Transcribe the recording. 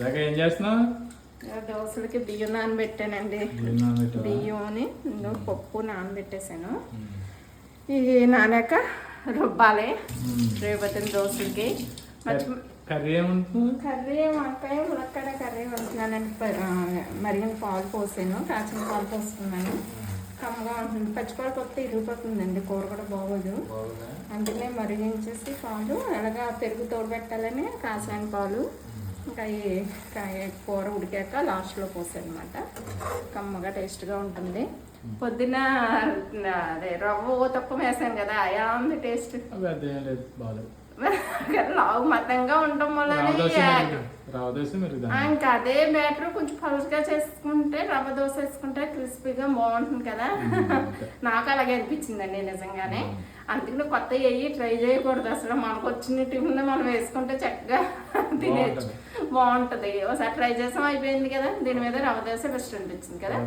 ఏం చేస్తున్నావు? దోశలకి బియ్యం నానబెట్టానండి. బియ్యంని పప్పు నానబెట్టేసాను. ఇది నానాక రుబ్బాలి రేపటిన దోశలకి. కర్రీ ఏముంటుంది? కర్రీ వంకాయ ములక్కాడ కర్రీ వండుతున్నానండి. మరిగిన పాలు పోసాను, కాచిన పాలు పోస్తున్నాను. కమ్మగా ఉంటుంది. పచ్చిపాలు పోతే ఇరిగిపోతుందండి, కూర కూడా బాగోదు. అందుకనే మరిగించేసి పాలు అలాగా పెరుగు తోడు పెట్టాలని కాసిన పాలు ఇంకా కూర ఉడికాక లాస్ట్లో పోసాను అనమాట. కమ్మగా టేస్ట్గా ఉంటుంది. పొద్దున్న అదే రవ్వ తక్కువ వేసాను కదా, అయా ఉంది టేస్ట్. లావు మతంగా ఉండటం వల్ల ఇంకా అదే బ్యాటర్ కొంచెం పలుచగా చేసుకుంటే రవ్వ దోశ వేసుకుంటే క్రిస్పీగా బాగుంటుంది కదా. నాకు అలాగే అనిపించిందండి నిజంగానే. అందుకని కొత్త అయ్యి ట్రై చేయకూడదు అసలు. మనకు వచ్చిన టిఫిన్ మనం వేసుకుంటే చక్కగా తినేచ్చు, బాగుంటుంది. ఒకసారి ట్రై చేసాం అయిపోయింది కదా. దీని మీద రవ్వ దోశ బెస్ట్ అనిపించింది కదా.